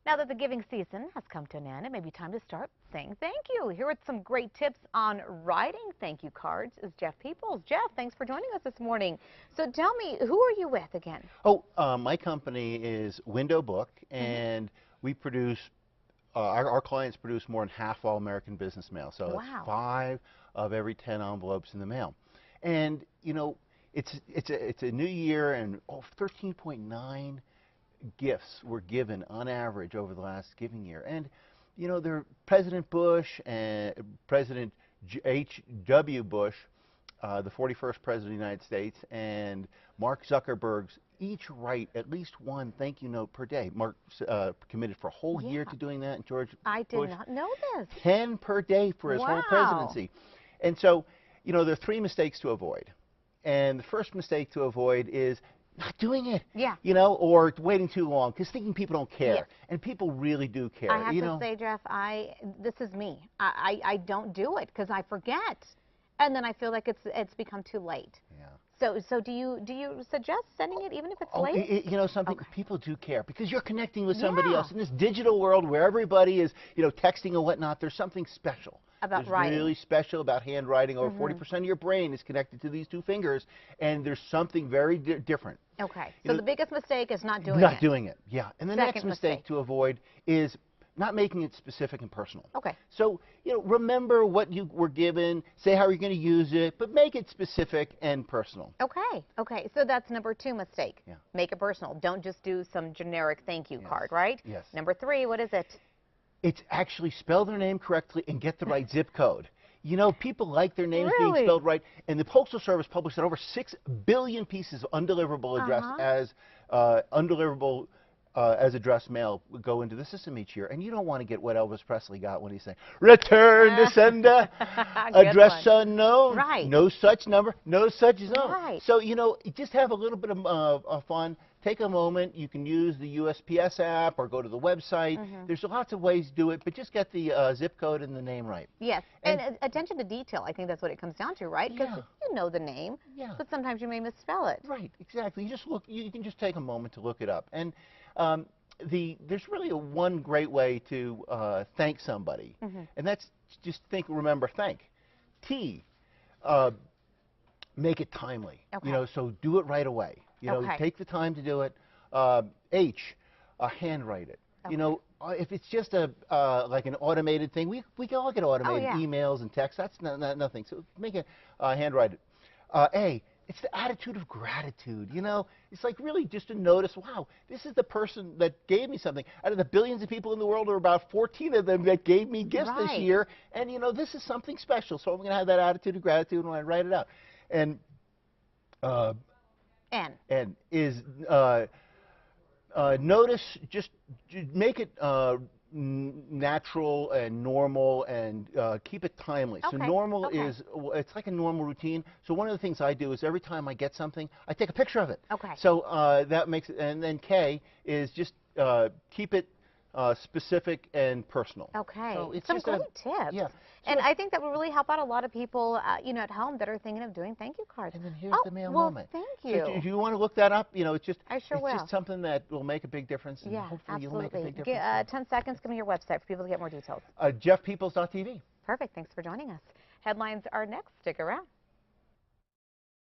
Now that the giving season has come to an end, it may be time to start saying thank you. Here with some great tips on writing thank you cards is Jeff Peoples. Jeff, thanks for joining us this morning. So tell me, who are you with again? My company is Window Book, and we produce, our clients produce more than half all American business mail. So Wow. it's 5 of every 10 envelopes in the mail. And, you know, it's a new year, and 13.9 gifts were given on average over the last giving year. And, you know, President Bush and President H.W. Bush, the 41st President of the United States, and Mark Zuckerberg's each write at least one thank you note per day. Mark committed for a whole year to doing that, and George Bush, not know this. 10 per day for his whole presidency. And so, you know, there are 3 mistakes to avoid. And the first mistake to avoid is not doing it, you know, or waiting too long, because thinking people don't care, and people really do care. I have to say, Jeff, this is me. I don't do it because I forget, and then I feel like it's become too late. Yeah. So do you suggest sending it even if it's late? You know something, people do care because you're connecting with somebody else in this digital world where everybody is, you know, texting and whatnot. There's something special about writing. Really special about handwriting. Over 40% of your brain is connected to these 2 fingers, and there's something very different. Okay, so the biggest mistake is not doing it. Not doing it, yeah. And the next mistake to avoid is not making it specific and personal. Okay. So, you know, remember what you were given, say how you're going to use it, but make it specific and personal. Okay, okay. So that's number 2 mistake. Yeah. Make it personal. Don't just do some generic thank you card, right? Yes. Number 3, what is it? It's actually spell their name correctly and get the right zip code. You know, people like their names being spelled right, and the Postal Service published that over 6 billion pieces of undeliverable as addressed mail go into the system each year. And you don't want to get what Elvis Presley got when he said, "Return to sender, address unknown, no such number, no such zone." So, you know, just have a little bit of fun. Take a moment. You can use the USPS app or go to the website. There's lots of ways to do it, but just get the zip code and the name right. Yes, and attention to detail. I think that's what it comes down to, right? Because you know the name, but sometimes you may misspell it. Right, exactly. You just look. You can just take a moment to look it up. And there's really one great way to thank somebody, and that's just remember, thank. T, make it timely. You know, so do it right away. You know, take the time to do it. H, handwrite it. You know, if it's just like an automated thing, we can all get automated emails and texts. That's nothing. So make it handwrite it. A, it's the attitude of gratitude. You know, it's like really just to notice, wow, this is the person that gave me something. Out of the billions of people in the world, there are about 14 of them that gave me gifts this year, and you know, this is something special. So I'm going to have that attitude of gratitude when I write it out. And N is notice, just make it natural and normal, and keep it timely. So normal is, it's like a normal routine. So one of the things I do is every time I get something, I take a picture of it. So that makes it, and then K is just keep it specific and personal. So it's some great tips. Yeah. And I think that will really help out a lot of people, you know, at home that are thinking of doing thank you cards. And then here's the mail moment. Thank you. So if you want to look that up, you know, it's just it's just something that will make a big difference. And hopefully you'll make a big difference. 10 seconds. Give me your website for people to get more details. JeffPeoples.tv. Perfect. Thanks for joining us. Headlines are next. Stick around.